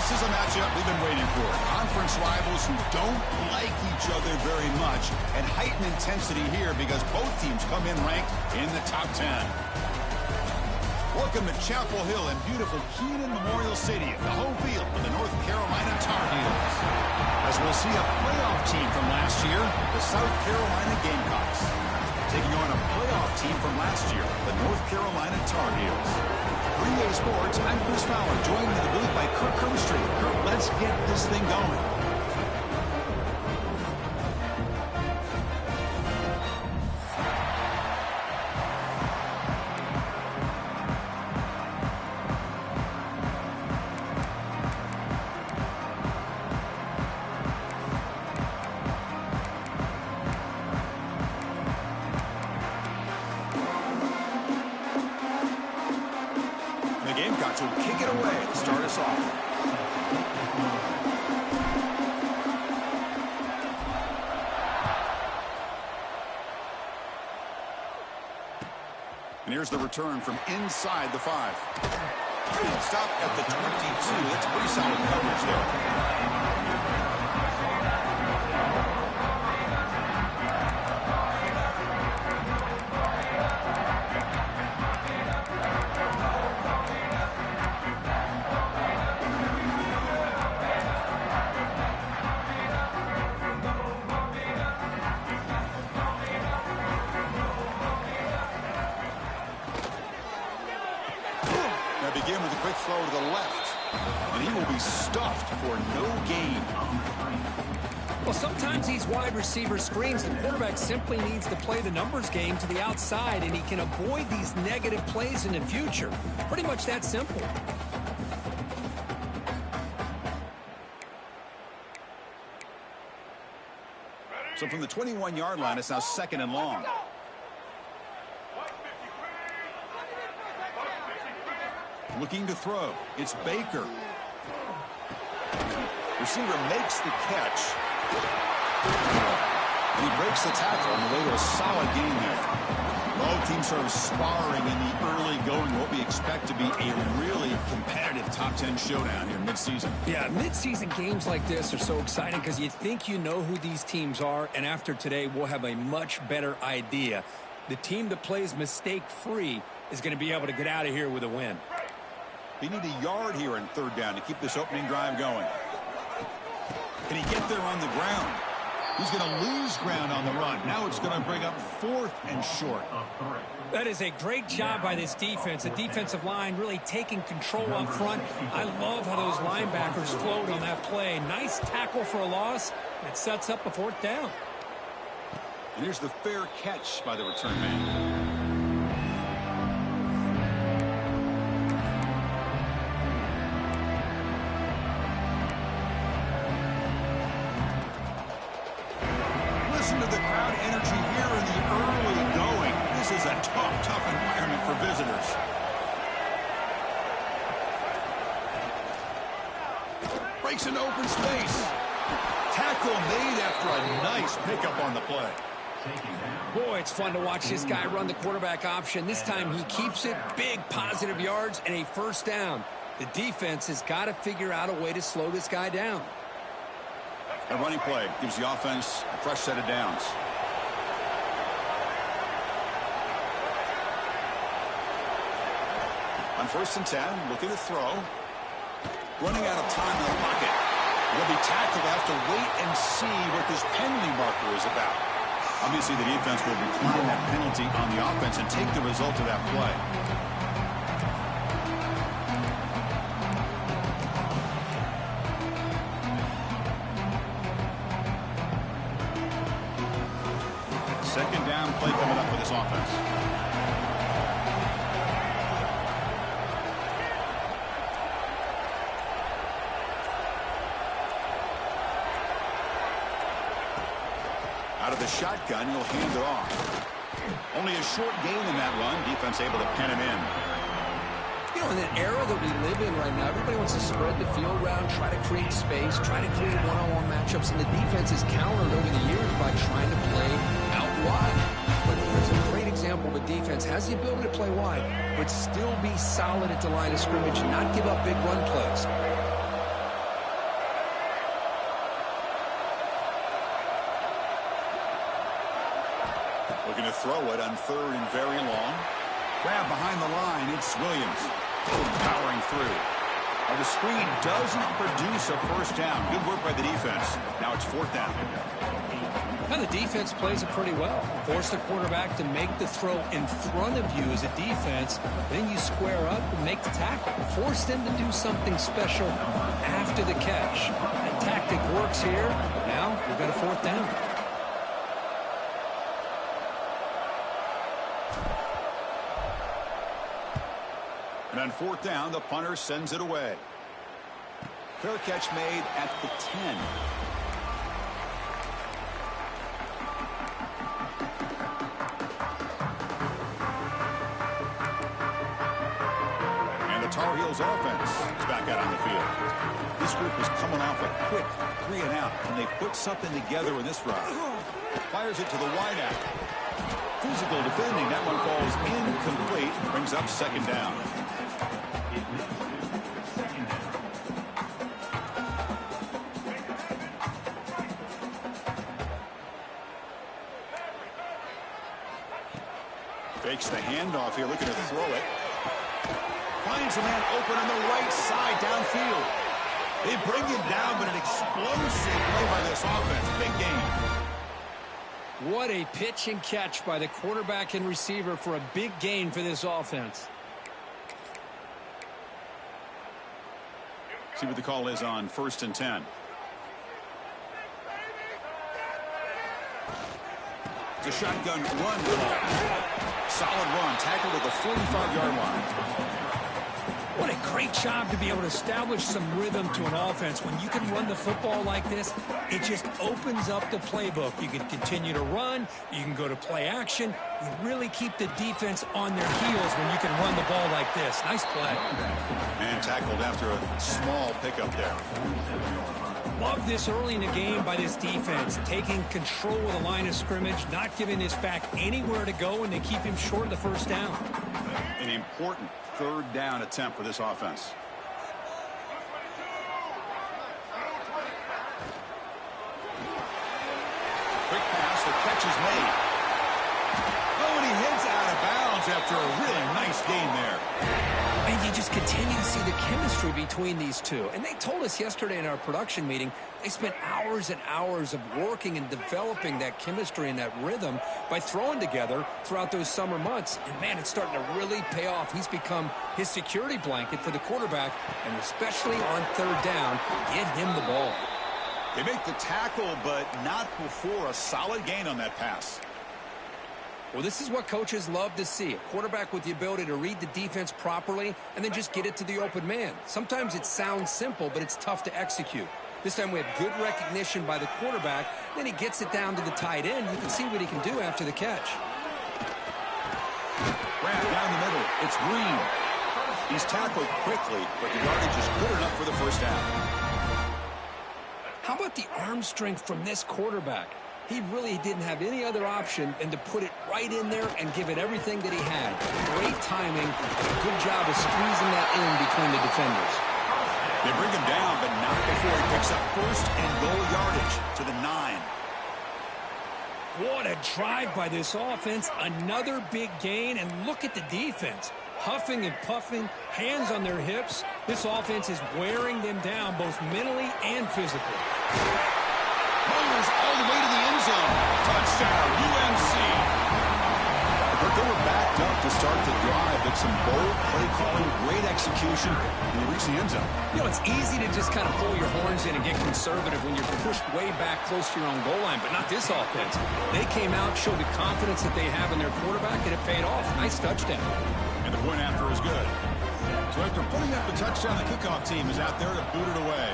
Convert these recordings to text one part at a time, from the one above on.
This is a matchup we've been waiting for. Conference rivals who don't like each other very much, and heightened intensity here because both teams come in ranked in the top 10. Welcome to Chapel Hill in beautiful Kenan Memorial Stadium, the home field of the North Carolina Tar Heels. As we'll see a playoff team from last year, the South Carolina Gamecocks, taking on a playoff team from last year, the North Carolina Tar Heels. 3A Sports, I'm Chris Fowler, joined in the booth by Kirk Kermstreet. Kirk, let's get this thing going. Gamecocks will kick it away to start us off. And here's the return from inside the 5. Stop at the 22. That's pretty solid coverage there. Begin with a quick throw to the left, and he will be stuffed for no gain. Well, sometimes these wide receiver screens, the quarterback simply needs to play the numbers game to the outside, and he can avoid these negative plays in the future. Pretty much that simple. So from the 21-yard line, it's now 2nd and long. Looking to throw. It's Baker. Receiver makes the catch. And he breaks the tackle on the way to a solid gain there. Both teams sort of sparring in the early going, what we expect to be a really competitive top 10 showdown here mid-season. Yeah, mid-season games like this are so exciting because you think you know who these teams are, and after today, we'll have a much better idea. The team that plays mistake-free is going to be able to get out of here with a win. They need a yard here in 3rd down to keep this opening drive going. Can he get there on the ground? He's going to lose ground on the run. Now it's going to bring up 4th and short. That is a great job by this defense. The defensive line really taking control up front. I love how those linebackers flowed on that play. Nice tackle for a loss. It sets up a 4th down. And here's the fair catch by the return man. To the crowd energy here in the early going. This is a tough environment for visitors. Breaks into open space. Tackle made after a nice pickup on the play. Boy, it's fun to watch this guy run the quarterback option. This time he keeps it, big positive yards and a 1st down. The defense has got to figure out a way to slow this guy down. A running play gives the offense a fresh set of downs. On 1st and 10, looking to throw. Running out of time in the pocket. He'll be tackled. Have to wait and see what this penalty marker is about. Obviously, the defense will decline that penalty on the offense and take the result of that play. Second down play coming up for this offense. Out of the shotgun, he'll hand it off. Only a short gain in that run. Defense able to pen him in. You know, in the era that we live in right now, everybody wants to spread the field around, try to create space, try to create one-on-one matchups, and the defense is countered over the years by trying to play out wide. But here's a great example of a defense has the ability to play wide, but still be solid at the line of scrimmage and not give up big run plays. throw it on 3rd and very long. Grab behind the line. It's Williams. Powering through. Now the screen doesn't produce a first down. Good work by the defense. Now it's 4th down. Now the defense plays it pretty well. Force the quarterback to make the throw in front of you as a defense. Then you square up and make the tackle. Force them to do something special after the catch. That tactic works here. Now we've got a 4th down. And on 4th down, the punter sends it away. Fair catch made at the 10. And the Tar Heels offense is back out on the field. This group is coming off a quick 3 and out, and they put something together in this drive. Fires it to the wideout. Physical defending. That one falls incomplete. Brings up 2nd down. Fakes the handoff here, looking to throw it. Finds a man open on the right side downfield. They bring him down, but an explosive play by this offense. Big game. What a pitch and catch by the quarterback and receiver for a big gain for this offense. See what the call is on 1st and 10. It's a shotgun run call. Solid run, tackled at the 45-yard line. What a great job to be able to establish some rhythm to an offense. When you can run the football like this, it just opens up the playbook. You can continue to run. You can go to play action. You really keep the defense on their heels when you can run the ball like this. Nice play. And tackled after a small pickup there. Love this early in the game by this defense, taking control of the line of scrimmage, not giving this back anywhere to go, and they keep him short of the 1st down. An important 3rd down attempt for this offense. Quick pass, the catch is made. Oh, and he heads out of bounds after a really nice gain there. And you just continue to see the chemistry between these two. And they told us yesterday in our production meeting, they spent hours and hours of working and developing that chemistry and that rhythm by throwing together throughout those summer months. And, man, it's starting to really pay off. He's become his security blanket for the quarterback, and especially on 3rd down, get him the ball. They make the tackle, but not before a solid gain on that pass. Well, this is what coaches love to see. A quarterback with the ability to read the defense properly and then just get it to the open man. Sometimes it sounds simple, but it's tough to execute. This time we have good recognition by the quarterback. Then he gets it down to the tight end. You can see what he can do after the catch. Wrap down the middle. It's Green. He's tackled quickly, but the yardage is good enough for the 1st down. How about the arm strength from this quarterback? He really didn't have any other option than to put it right in there and give it everything that he had. Great timing and a good job of squeezing that in between the defenders. They bring him down, but not before he picks up 1st and goal yardage to the 9. What a drive by this offense. Another big gain, and look at the defense. Huffing and puffing, hands on their hips. This offense is wearing them down both mentally and physically. Rolls all the way to the end zone. Touchdown, UNC. But they were backed up to start the drive, but some bold play calling, great execution, and they reach the end zone. You know, it's easy to just kind of pull your horns in and get conservative when you're pushed way back close to your own goal line, but not this offense. They came out, showed the confidence that they have in their quarterback, and it paid off. Nice touchdown. And the point after is good. So after putting up the touchdown, the kickoff team is out there to boot it away.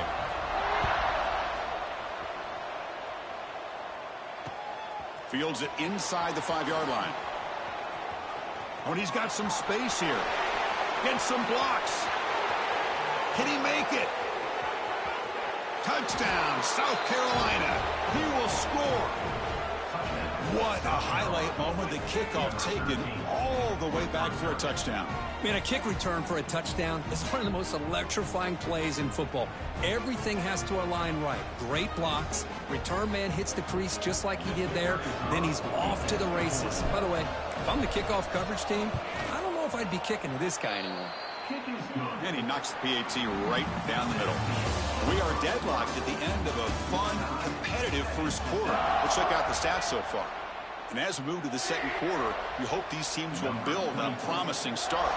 Fields it inside the 5-yard line. Oh, and he's got some space here. Gets some blocks. Can he make it? Touchdown, South Carolina. He will score. What a highlight moment. The kickoff taken all the way back for a touchdown. Man, a kick return for a touchdown is one of the most electrifying plays in football. Everything has to align right. Great blocks. Return man hits the crease just like he did there. Then he's off to the races. By the way, if I'm the kickoff coverage team, I don't know if I'd be kicking to this guy anymore. And he knocks the PAT right down the middle. We are deadlocked at the end of a fun, competitive first quarter. Let's check out the stats so far. And as we move to the second quarter, we hope these teams will build on a promising start.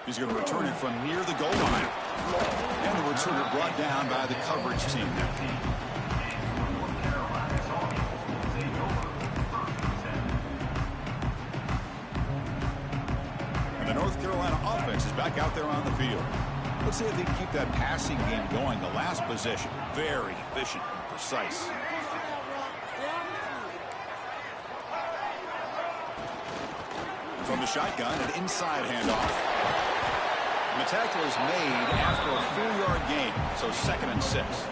He's going to return it from near the goal line. And the returner brought down by the coverage team. And the North Carolina offense is back out there on the field. Let's see if they can keep that passing game going. The last possession, very efficient and precise. And from the shotgun, an inside handoff. And the tackle is made after a 4-yard gain, so 2nd and 6.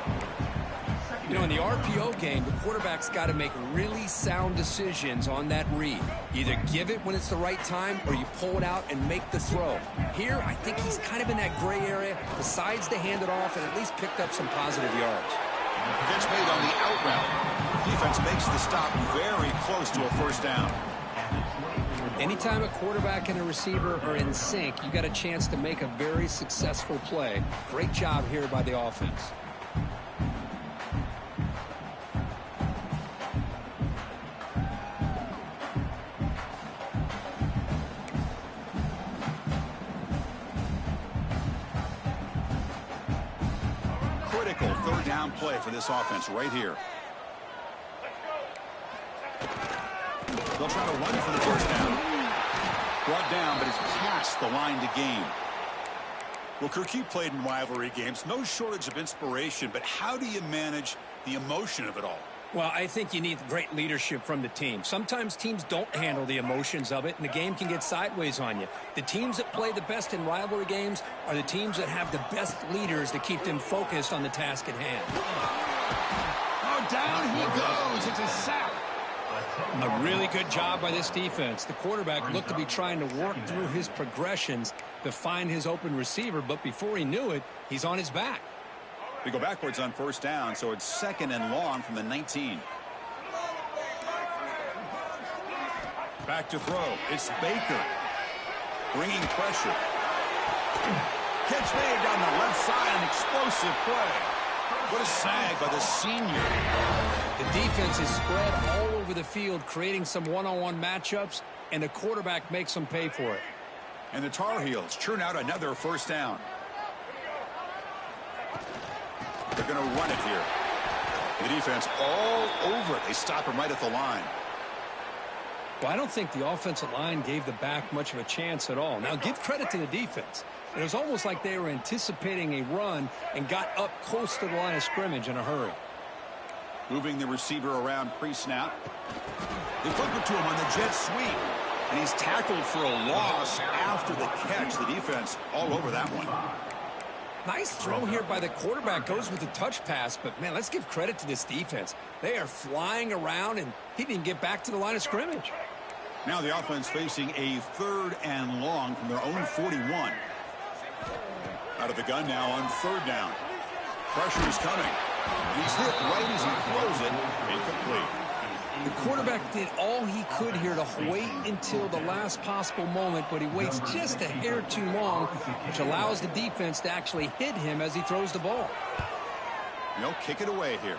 You know, in the RPO game, the quarterback's got to make really sound decisions on that read. Either give it when it's the right time or you pull it out and make the throw. Here, I think he's kind of in that gray area, decides to hand it off and at least picked up some positive yards. Catch made on the out route. Defense makes the stop very close to a first down. Anytime a quarterback and a receiver are in sync, you got a chance to make a very successful play. Great job here by the offense. Critical third down play for this offense right here. They'll try to run for the first down. Brought down, but it's past the line to gain. Well, Kirk, you played in rivalry games. No shortage of inspiration, but how do you manage the emotion of it all? Well, I think you need great leadership from the team. Sometimes teams don't handle the emotions of it, and the game can get sideways on you. The teams that play the best in rivalry games are the teams that have the best leaders to keep them focused on the task at hand. Oh, down he goes. It's a sack. A really good job by this defense. The quarterback looked to be trying to work through his progressions to find his open receiver, but before he knew it, he's on his back. They go backwards on first down, so it's 2nd and long from the 19. Back to throw. It's Baker bringing pressure. Catch made down the left side, an explosive play. What a snag by the senior. The defense is spread all over the field, creating some one-on-one matchups, and the quarterback makes them pay for it. And the Tar Heels churn out another first down. They're going to run it here. The defense all over it. They stop him right at the line. Well, I don't think the offensive line gave the back much of a chance at all. Now, give credit to the defense. It was almost like they were anticipating a run and got up close to the line of scrimmage in a hurry. Moving the receiver around pre-snap. They flip it to him on the jet sweep. And he's tackled for a loss after the catch. The defense all over that one. Nice throw here by the quarterback. Goes with the touch pass, but, man, let's give credit to this defense. They are flying around, and he didn't get back to the line of scrimmage. Now the offense facing a 3rd and long from their own 41. Out of the gun now on 3rd down. Pressure is coming. He's hit right as he throws it. Incomplete. The quarterback did all he could here to wait until the last possible moment, but he waits just a hair too long, which allows the defense to actually hit him as he throws the ball. They'll kick it away here.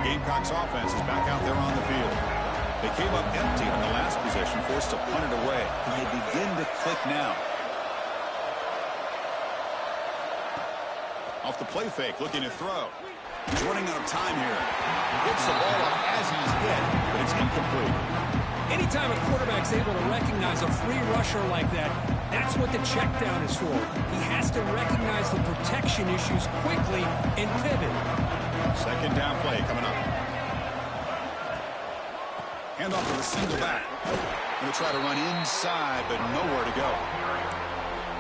Gamecocks offense is back out there on the field. They came up empty on the last possession, forced to punt it away. And they begin to click now. Off the play fake, looking to throw. He's running out of time here. He gets the ball off as he's hit, but it's incomplete. Anytime a quarterback's able to recognize a free rusher like that, that's what the check down is for. He has to recognize the protection issues quickly and pivot. Second down play coming up. Hand off to the single back. Going to try to run inside, but nowhere to go.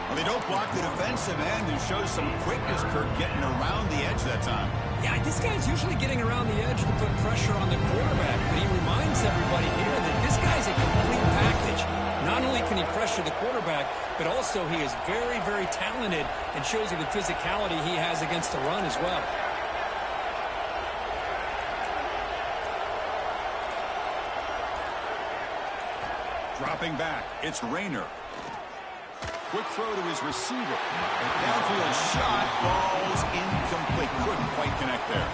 Well, they don't block the defensive end and show some quickness, Kirk, getting around the edge that time. Yeah, this guy's usually getting around the edge to put pressure on the quarterback, but he reminds everybody here that this guy's a complete package. Not only can he pressure the quarterback, but also he is very, very talented and shows you the physicality he has against the run as well. Dropping back, it's Rayner. Quick throw to his receiver. Downfield shot falls incomplete. Couldn't quite connect there.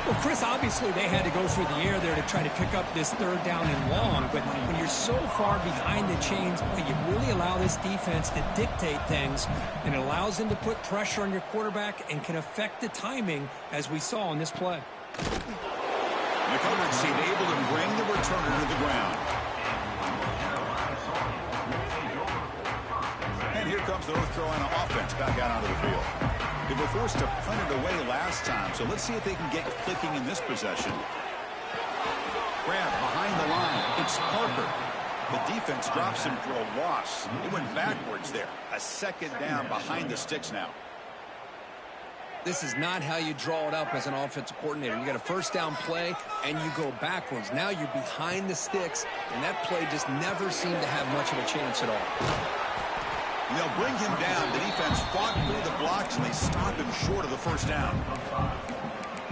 Well, Chris, obviously they had to go through the air there to try to pick up this third down and long, but when you're so far behind the chains, you really allow this defense to dictate things, and it allows them to put pressure on your quarterback and can affect the timing, as we saw in this play. The coverage team able to bring the returner to the ground. And here comes the North Carolina offense back out onto the field. They were forced to punt it away last time, so let's see if they can get clicking in this possession. Grab behind the line. It's Parker. The defense drops him for a loss. He went backwards there. A second down behind the sticks now. This is not how you draw it up as an offensive coordinator. You got a first down play, and you go backwards. Now you're behind the sticks, and that play just never seemed to have much of a chance at all. And they'll bring him down. The defense fought through the blocks, and they stop him short of the first down.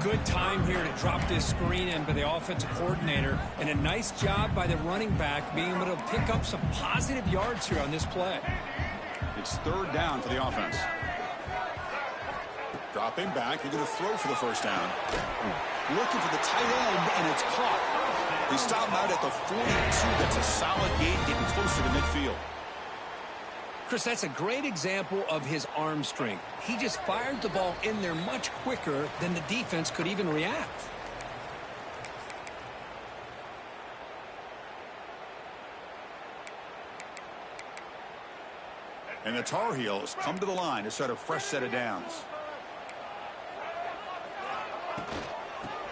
Good time here to drop this screen in by the offensive coordinator, and a nice job by the running back being able to pick up some positive yards here on this play. It's third down for the offense. Dropping back, they're going to throw for the first down. Looking for the tight end, and it's caught. They stop him out at the 42. That's a solid gain, getting closer to midfield. Chris, that's a great example of his arm strength. He just fired the ball in there much quicker than the defense could even react. And the Tar Heels come to the line to set a fresh set of downs.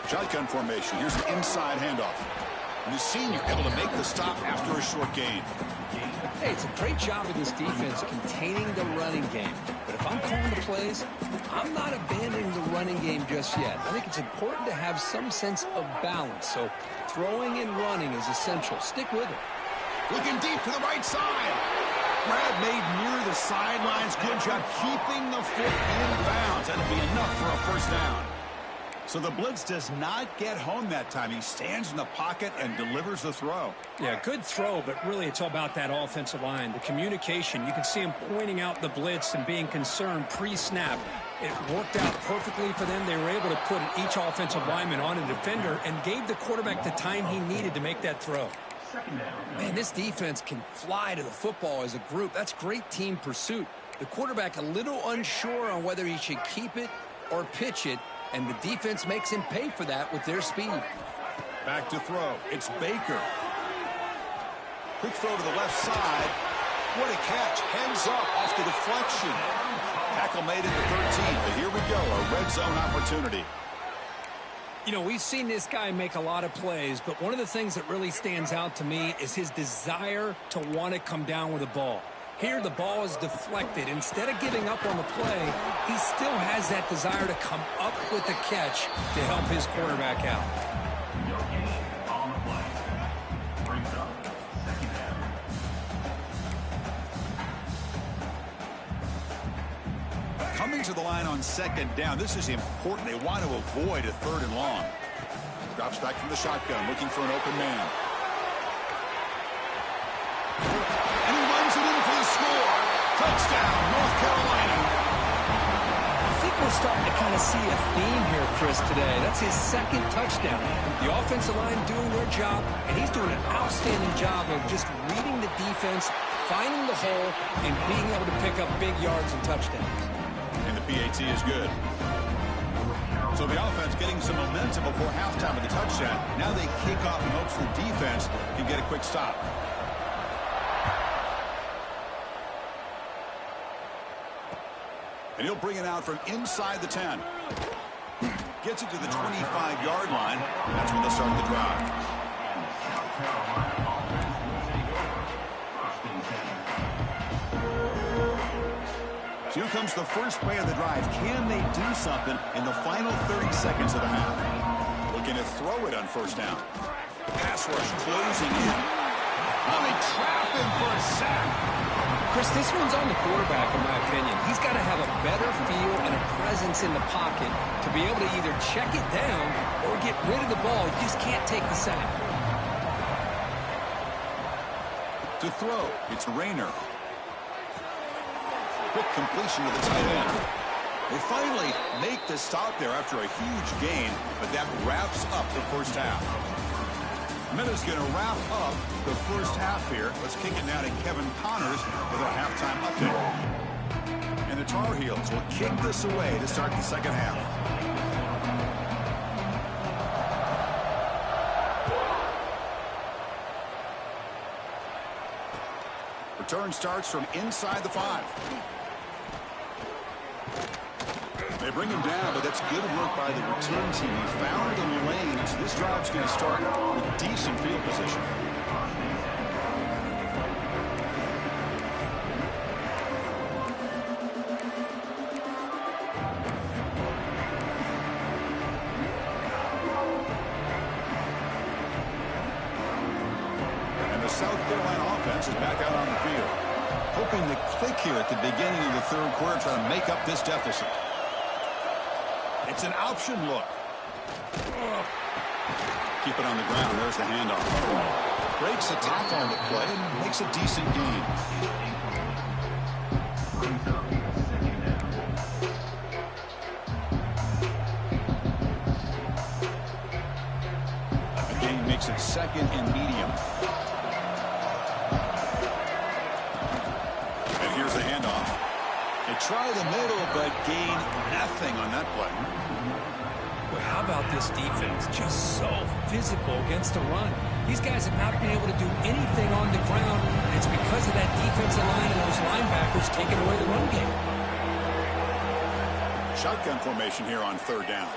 Shotgun formation. Here's an inside handoff. And the senior able to make the stop after a short gain. Hey, it's a great job of this defense containing the running game. But if I'm calling the plays, I'm not abandoning the running game just yet. I think it's important to have some sense of balance. So throwing and running is essential. Stick with it. Looking deep to the right side. Grab made near the sidelines. Good job keeping the foot in bounds. That'll be enough for a first down. So the blitz does not get home that time. He stands in the pocket and delivers the throw. Yeah, good throw, but really it's all about that offensive line. The communication, you can see him pointing out the blitz and being concerned pre-snap. It worked out perfectly for them. They were able to put each offensive lineman on a defender and gave the quarterback the time he needed to make that throw. Man, this defense can fly to the football as a group. That's great team pursuit. The quarterback a little unsure on whether he should keep it or pitch it, and the defense makes him pay for that with their speed. Back to throw. It's Baker. Quick throw to the left side. What a catch. Heads up off the deflection. Tackle made at the 13. But here we go, a red zone opportunity. You know, we've seen this guy make a lot of plays, but one of the things that really stands out to me is his desire to want to come down with the ball. Here, the ball is deflected. Instead of giving up on the play, he still has that desire to come up with the catch to help his quarterback out. Coming to the line on second down. This is important. They want to avoid a third and long. Drops back from the shotgun, looking for an open man. And he runs it in for the score. Touchdown, North Carolina. I think we're we're starting to kind of see a theme here, Chris, today. That's his second touchdown. The offensive line doing their job, and he's doing an outstanding job of just reading the defense, finding the hole, and being able to pick up big yards and touchdowns. And the PAT is good. So the offense getting some momentum before halftime with the touchdown. Now they kick off in hopes the defense can get a quick stop. And he'll bring it out from inside the 10. Gets it to the 25-yard line. That's when they'll start the drive. So here comes the first play of the drive. Can they do something in the final 30 seconds of the half? Looking to throw it on first down. Pass rush closing in. Oh, they trap him for a sack. Chris, this one's on the quarterback, in my opinion. He's got to have a better feel and a presence in the pocket to be able to either check it down or get rid of the ball. You just can't take the sack. To throw, it's Rayner. Quick completion to the tight end. They finally make the stop there after a huge gain, but that wraps up the first half. Minutes going to wrap up the first half here. Let's kick it now to Kevin Connors with a halftime update. And the Tar Heels will kick this away to start the second half. Return starts from inside the 5. They bring him down, but that's good work by the return team. He found the lanes. This drive's going to start with decent field position. And the South Carolina offense is back out on the field, hoping to click here at the beginning of the third quarter, trying to make up this deficit. It's an option look. Keep it on the ground. There's the handoff. Breaks the tackle on the play and makes a decent gain. The gain makes it second and medium. And here's the handoff. They try the middle, but gain nothing on that play. Well, how about this defense? Just so physical against the run. These guys have not been able to do anything on the ground. And it's because of that defensive line and those linebackers taking away the run game. Shotgun formation here on third down.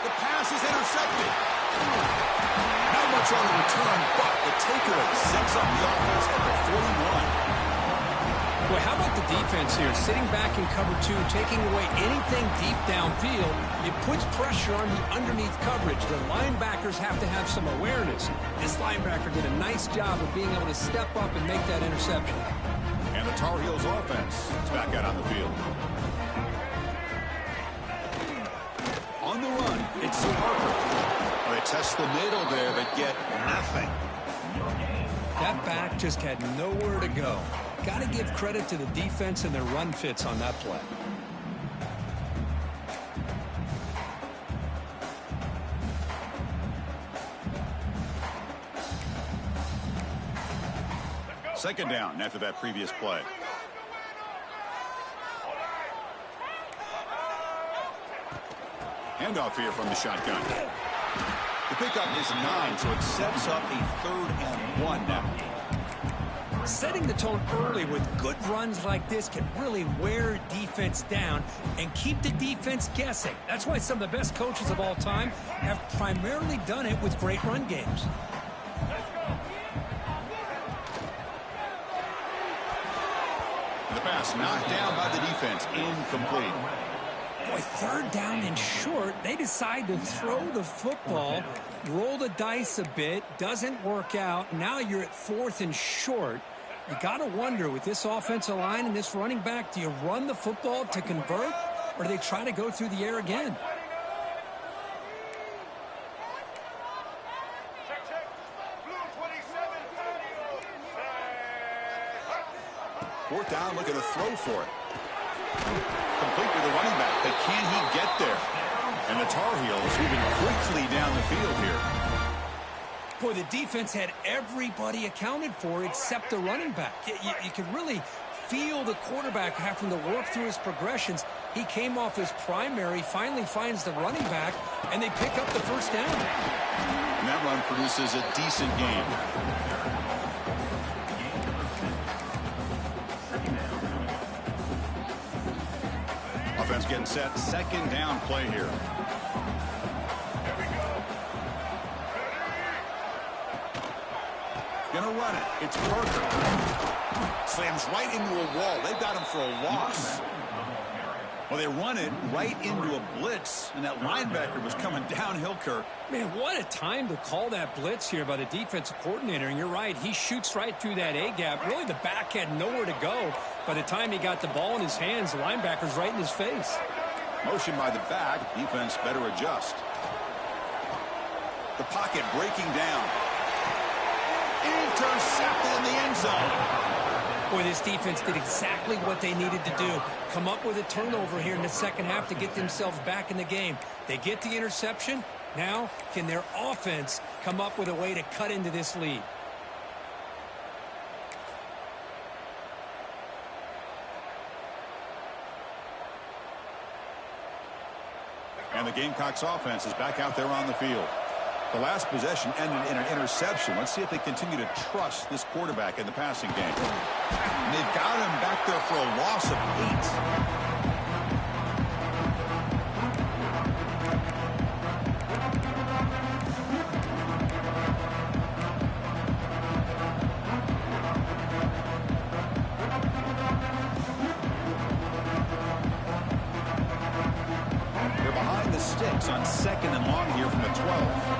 The pass is intercepted. Not much on the return, but the takeaway sets up the offense at the 41. Well, how about the defense here? Sitting back in cover 2, taking away anything deep downfield. It puts pressure on the underneath coverage. The linebackers have to have some awareness. This linebacker did a nice job of being able to step up and make that interception. And the Tar Heels offense is back out on the field. On the run, it's Parker. Well, they test the middle there, but get nothing. That back just had nowhere to go. Got to give credit to the defense and their run fits on that play. Second down after that previous play. Handoff here from the shotgun. The pickup is 9, so it sets up a 3rd and 1 now. Setting the tone early with good runs like this can really wear defense down and keep the defense guessing. That's why some of the best coaches of all time have primarily done it with great run games. The pass knocked down by the defense, incomplete. Boy, 3rd down and short, they decide to throw the football, roll the dice a bit, doesn't work out. Now you're at 4th and short. You got to wonder, with this offensive line and this running back, do you run the football to convert, or do they try to go through the air again? Fourth down, looking to throw for it. Complete with the running back. They can he get there? And the Tar Heels moving quickly down the field here. Boy, the defense had everybody accounted for except the running back. You could really feel the quarterback having to work through his progressions. He came off his primary, finally finds the running back, and they pick up the first down. And that run produces a decent gain. Offense getting set. Second down play here. Gonna run it. It's Parker. Slams right into a wall. They've got him for a loss. Well, they run it right into a blitz, and that linebacker was coming downhill, Kirk. Man, what a time to call that blitz here by the defensive coordinator. And you're right, he shoots right through that A-gap. Really, the back had nowhere to go. By the time he got the ball in his hands, the linebacker's right in his face. Motion by the back. Defense better adjust. The pocket breaking down. Intercepted in the end zone. Boy, this defense did exactly what they needed to do. Come up with a turnover here in the second half to get themselves back in the game. They get the interception. Now, can their offense come up with a way to cut into this lead? And the Gamecocks offense is back out there on the field. The last possession ended in an interception. Let's see if they continue to trust this quarterback in the passing game. And they've got him back there for a loss of 8. They're behind the sticks on second and long here from the 12.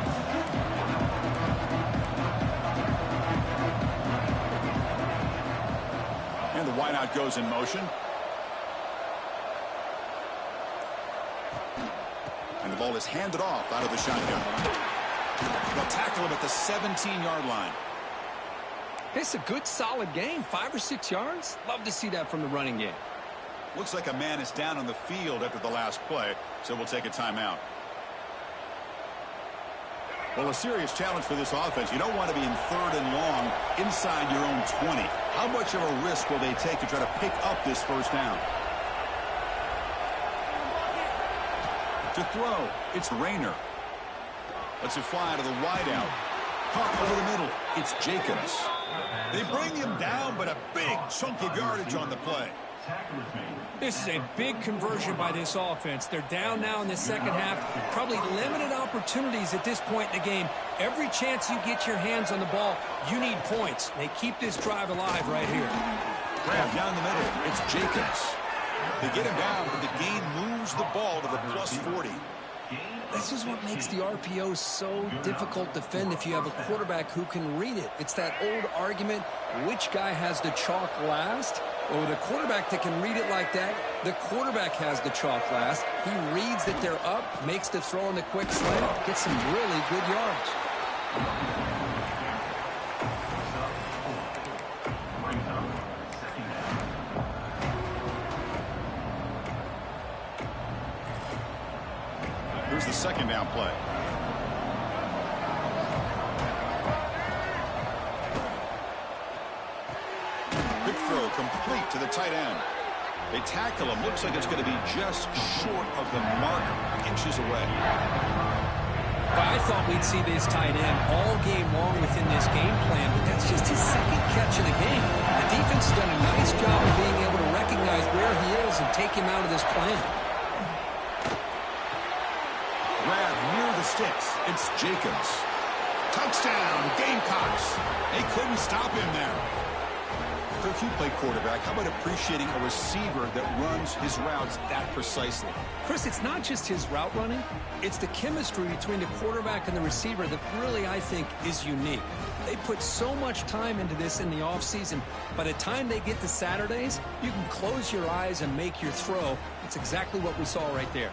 And the wideout goes in motion. And the ball is handed off out of the shotgun. They'll tackle him at the 17-yard line. It's a good, solid game. 5 or 6 yards. Love to see that from the running game. Looks like a man is down on the field after the last play, so we'll take a timeout. Well, a serious challenge for this offense. You don't want to be in third and long inside your own 20. How much of a risk will they take to try to pick up this first down? To throw, it's Rayner. Lets it fly to the wideout. Caught over the middle, it's Jacobs. They bring him down, but a big chunk of yardage on the play. This is a big conversion by this offense. They're down now in the second half. Probably limited opportunities at this point in the game. Every chance you get your hands on the ball, you need points. They keep this drive alive right here. Grab down the middle. It's Jacobs. They get him down, but the gain moves the ball to the plus 40. This is what makes the RPO so difficult to defend if you have a quarterback who can read it. It's that old argument, which guy has the chalk last? Well, with a quarterback that can read it like that, the quarterback has the chalk last. He reads that they're up, makes the throw in the quick slant, gets some really good yards. Here's the second down play. Quick throw complete to the tight end. They tackle him. Looks like it's going to be just short of the mark, inches away. Well, I thought we'd see this tight end all game long within this game plan, but that's just his second catch of the game. The defense has done a nice job of being able to recognize where he is and take him out of this plan. Grab near the sticks. It's Jacobs. Touchdown, Gamecocks. They couldn't stop him there. Kirk, you play quarterback. How about appreciating a receiver that runs his routes that precisely? Chris, it's not just his route running. It's the chemistry between the quarterback and the receiver that really, I think, is unique. They put so much time into this in the offseason. By the time they get to Saturdays, you can close your eyes and make your throw. It's exactly what we saw right there.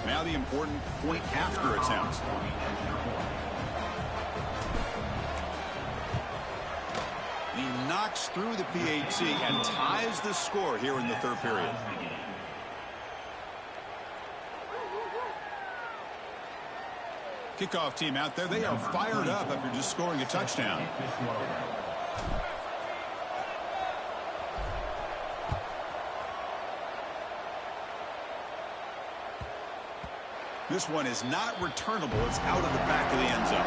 Now the important point after attempt. He knocks through the PAT and ties the score here in the third period. Kickoff team out there, they are fired up after just scoring a touchdown. This one is not returnable. It's out of the back of the end zone.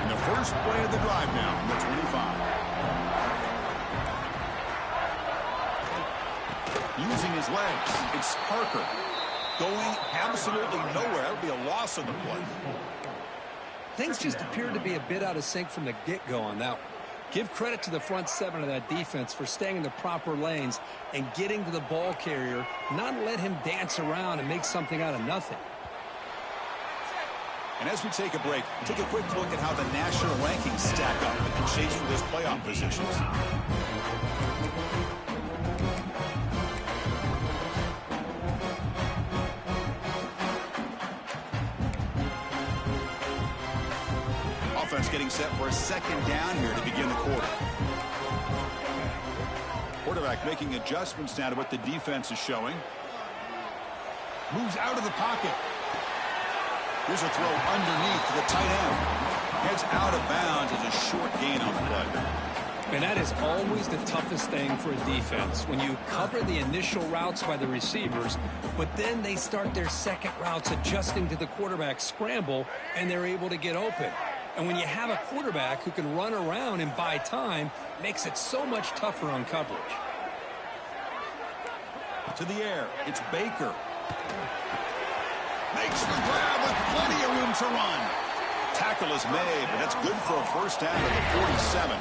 And the first play of the drive now from the 25. Using his legs, it's Parker. Going absolutely nowhere. That would be a loss on the play. Things just appeared to be a bit out of sync from the get-go on that one. Give credit to the front seven of that defense for staying in the proper lanes and getting to the ball carrier, not let him dance around and make something out of nothing. And as we take a break, take a quick look at how the national rankings stack up in the chase for those playoff positions. Offense getting set for a second down here to begin the quarter. Quarterback making adjustments now to what the defense is showing. Moves out of the pocket. Here's a throw underneath to the tight end. Heads out of bounds as a short gain on the play. And that is always the toughest thing for a defense, when you cover the initial routes by the receivers, but then they start their second routes adjusting to the quarterback scramble, and they're able to get open. And when you have a quarterback who can run around and buy time, makes it so much tougher on coverage. To the air, it's Baker. Makes the grab with plenty of room to run. Tackle is made, but that's good for a first down at the 47.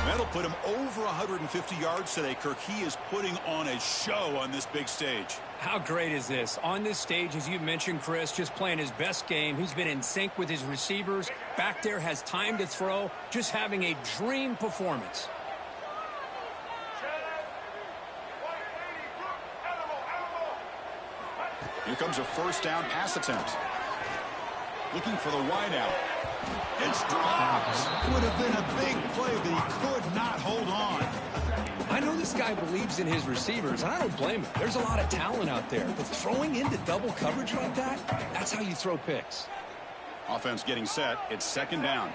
That'll put him over 150 yards today, Kirk. He is putting on a show on this big stage. How great is this? On this stage, as you mentioned, Chris, just playing his best game. He's been in sync with his receivers. Back there, has time to throw. Just having a dream performance. Here comes a first down pass attempt. Looking for the wideout. It's dropped. Would have been a big play, but he could not hold on. I know this guy believes in his receivers, and I don't blame him. There's a lot of talent out there, but throwing into double coverage like that, that's how you throw picks. Offense getting set. It's second down.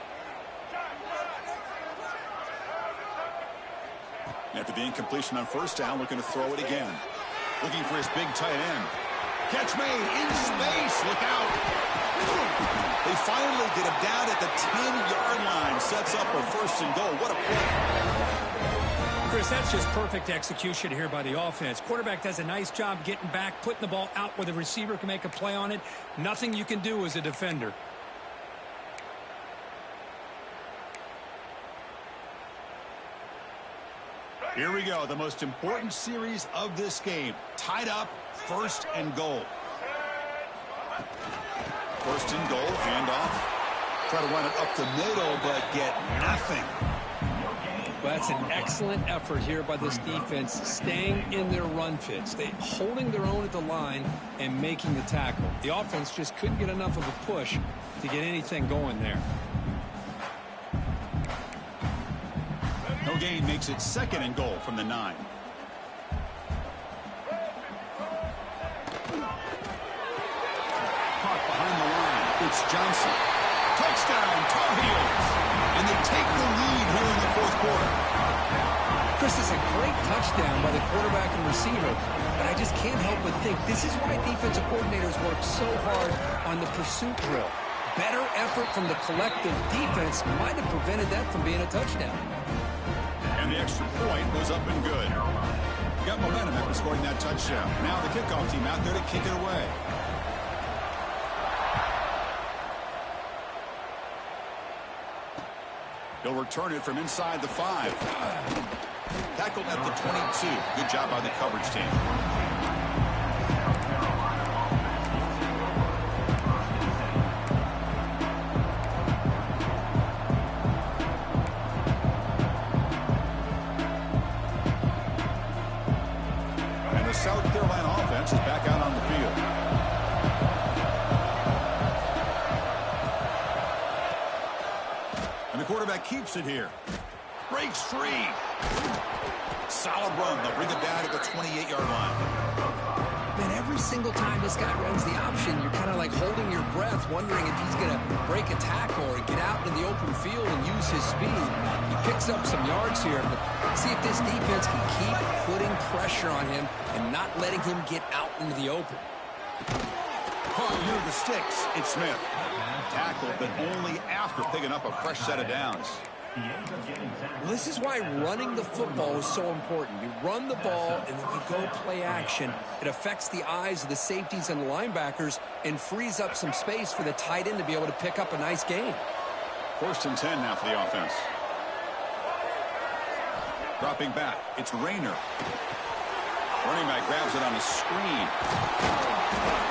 After the incompletion on first down, looking to throw it again. Looking for his big tight end. Catch made in space. Look out. They finally get him down at the 10-yard line. Sets up a first and goal. What a play. Chris, that's just perfect execution here by the offense. Quarterback does a nice job getting back, putting the ball out where the receiver can make a play on it. Nothing you can do as a defender. Here we go. The most important series of this game. Tied up, first and goal. First and goal, handoff. Try to run it up the middle, but get nothing. Well, that's an excellent effort here by this defense, staying in their run fits. They holding their own at the line and making the tackle. The offense just couldn't get enough of a push to get anything going there. No gain makes it second and goal from the 9. Caught behind the line. It's Johnson. Touchdown, Tar Heels. And they take the lead here in the fourth quarter. Chris, is a great touchdown by the quarterback and receiver, but I just can't help but think this is why defensive coordinators work so hard on the pursuit drill. Better effort from the collective defense might have prevented that from being a touchdown. And the extra point was up and good. Got momentum after scoring that touchdown. Now the kickoff team out there to kick it away. He'll return it from inside the 5. Tackled at the 22. Good job by the coverage team. And the South Carolina offense is back out on the field. And the quarterback keeps it here. breaks free. Solid run. They'll bring it down to the 28-yard line. Man, every single time this guy runs the option, you're kind of like holding your breath, wondering if he's going to break a tackle or get out into the open field and use his speed. He picks up some yards here, but see if this defense can keep putting pressure on him and not letting him get out into the open. Caught near the sticks. It's Smith. Tackled, but only after picking up a fresh set of downs. Well, this is why running the football is so important. You run the ball, and then you go play action. It affects the eyes of the safeties and the linebackers and frees up some space for the tight end to be able to pick up a nice gain. 1st and 10 now for the offense. Dropping back. It's Rayner. Running back grabs it on the screen.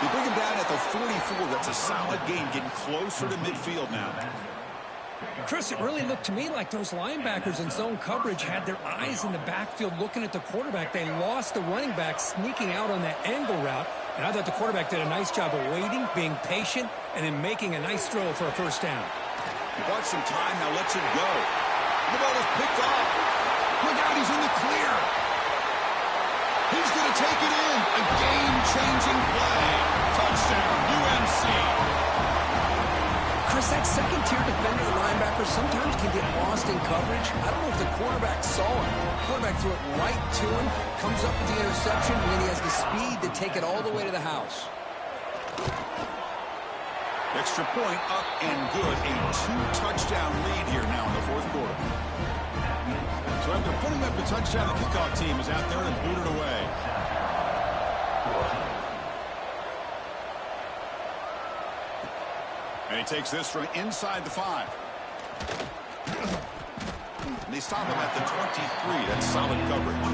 They bring him down at the 44. That's a solid gain, getting closer to midfield now. Chris, it really looked to me like those linebackers in zone coverage had their eyes in the backfield looking at the quarterback. They lost the running back sneaking out on that angle route, and I thought the quarterback did a nice job of waiting, being patient, and then making a nice throw for a first down. He bought some time, now lets it go. The ball is picked off. Look out, he's in the clear. He's going to take it in. A game-changing play. Touchdown, UNC. Chris, that second-tier defender, the linebacker, sometimes can get lost in coverage. I don't know if the quarterback saw it. The quarterback threw it right to him, comes up with the interception, and then he has the speed to take it all the way to the house. Extra point up and good. A 2-touchdown lead here now in the 4th quarter. So after putting up the touchdown, the kickoff team is out there and booted away. And he takes this from inside the 5. And they stop him at the 23. That's solid coverage.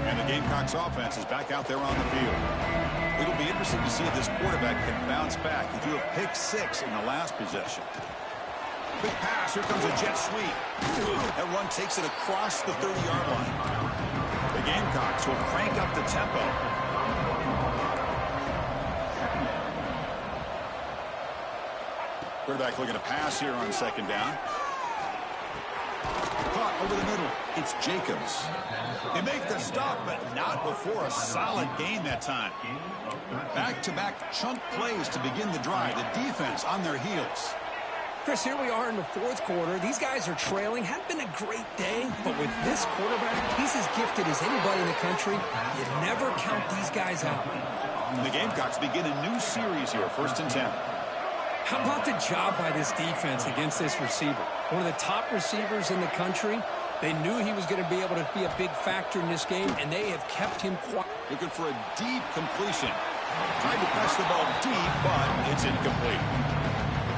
And the Gamecocks offense is back out there on the field. It'll be interesting to see if this quarterback can bounce back. He threw a pick 6 in the last possession. Big pass. Here comes a jet sweep. That run takes it across the 30-yard line. The Gamecocks will crank up the tempo. Quarterback looking to pass here on 2nd down. Caught over the middle. It's Jacobs. They make the stop, but not before a solid gain that time. Back-to-back chunk plays to begin the drive. The defense on their heels. Chris, here we are in the 4th quarter. These guys are trailing. Hadn't been a great day, but with this quarterback, he's as gifted as anybody in the country. You never count these guys out. The Gamecocks begin a new series here, 1st and 10. How about the job by this defense against this receiver? One of the top receivers in the country. They knew he was going to be able to be a big factor in this game, and they have kept him quiet. Looking for a deep completion. Tried to press the ball deep, but it's incomplete.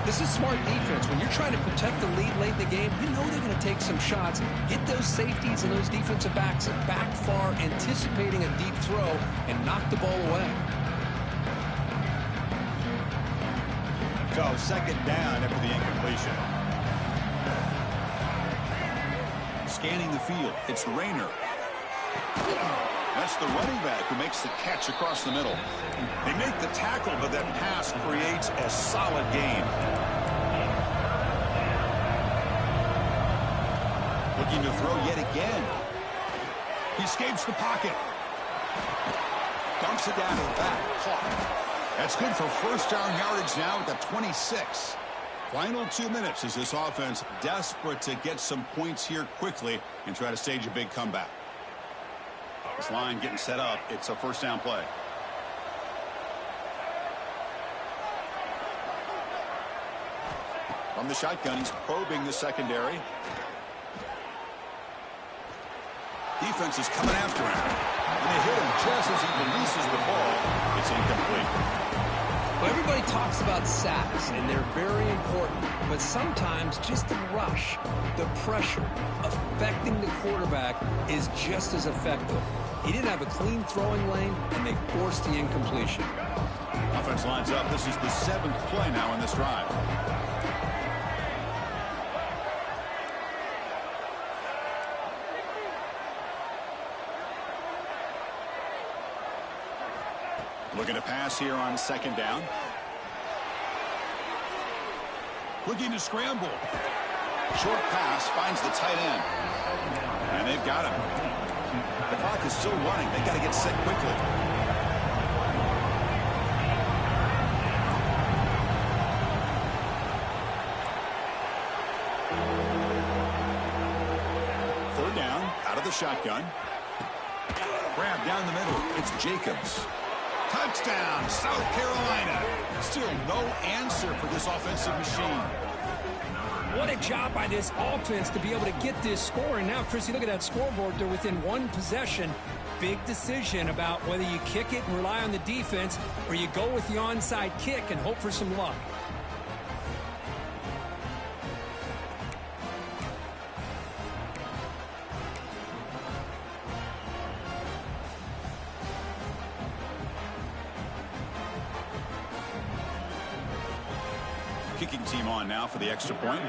This is smart defense. When you're trying to protect the lead late in the game, you know they're going to take some shots. Get those safeties and those defensive backs back far, anticipating a deep throw, and knock the ball away. So 2nd down after the incompletion. Scanning the field. It's Rayner. That's the running back who makes the catch across the middle. They make the tackle, but that pass creates a solid gain. Looking to throw yet again. He escapes the pocket. Dumps it down to the back. Caught. That's good for 1st down yardage now at the 26. Final 2 minutes as this offense desperate to get some points here quickly and try to stage a big comeback. This line getting set up. It's a 1st down play. From the shotgun, he's probing the secondary. Defense is coming after him. And they hit him just as he releases the ball. It's incomplete. Well, everybody talks about sacks, and they're very important. But sometimes just the rush, the pressure, affecting the quarterback is just as effective. He didn't have a clean throwing lane, and they forced the incompletion. Offense lines up. This is the 7th play now in this drive. Looking to pass here on second down. Looking to scramble. Short pass finds the tight end. And they've got him. The clock is still running. They've got to get set quickly. Third down, out of the shotgun. Grab down the middle. It's Jacobs. Touchdown, South Carolina. Still no answer for this offensive machine. What a job by this offense to be able to get this score. And now, Chrissy, look at that scoreboard. They're within one possession. Big decision about whether you kick it and rely on the defense or you go with the onside kick and hope for some luck. Kicking team on now for the extra point.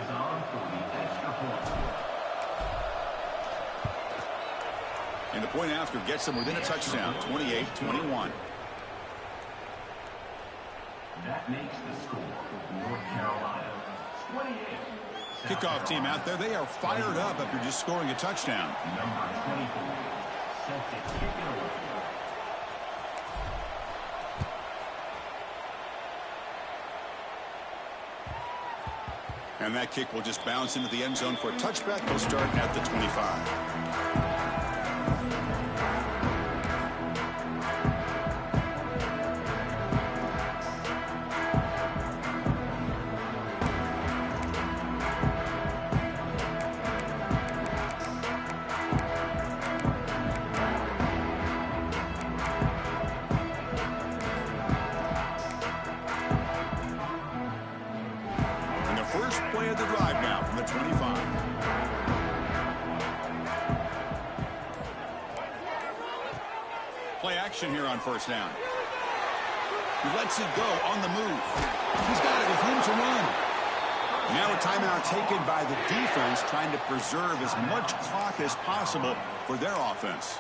And the point after gets them within a touchdown, 28-21. That makes the score North Carolina 28. Kickoff team out there, they are fired up after just scoring a touchdown. Number 24 set to kick it away. And that kick will just bounce into the end zone for a touchback. They'll start at the 25. First play of the drive now from the 25. Play action here on first down. He lets it go on the move. He's got it with room to run. Now a timeout taken by the defense, trying to preserve as much clock as possible for their offense.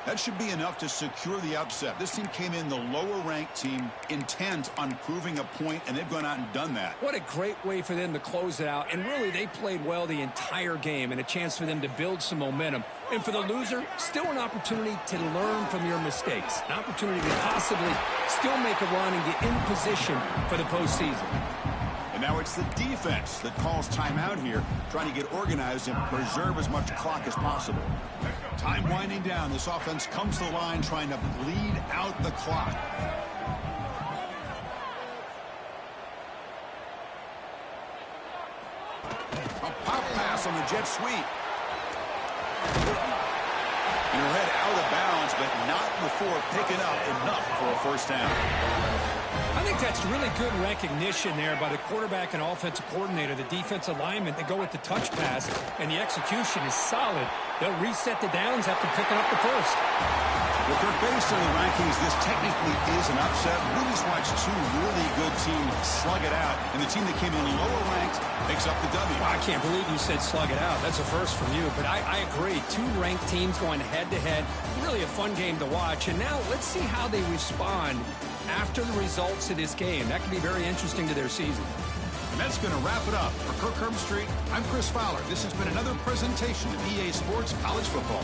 That should be enough to secure the upset. This team came in the lower-ranked team intent on proving a point, and they've gone out and done that. What a great way for them to close it out. And really, they played well the entire game and a chance for them to build some momentum. And for the loser, still an opportunity to learn from your mistakes. An opportunity to possibly still make a run and get in position for the postseason. And now it's the defense that calls timeout here, trying to get organized and preserve as much clock as possible. Time winding down. This offense comes to the line trying to bleed out the clock. A pop pass on the jet sweep. And he'll head out of bounds, but not before picking up enough for a first down. I think that's really good recognition there by the quarterback and offensive coordinator, the defensive lineman, to go with the touch pass, and the execution is solid. They'll reset the downs after picking up the first. Well, Kirk, based on the rankings, this technically is an upset. We just watched two really good teams slug it out, and the team that came in lower ranked picks up the W. Well, I can't believe you said slug it out. That's a first from you, but I agree. Two ranked teams going head-to-head. Really a fun game to watch, and now let's see how they respond after the results of this game. That could be very interesting to their season. And that's going to wrap it up. For Kirk Herbstreit, I'm Chris Fowler. This has been another presentation of EA Sports College Football.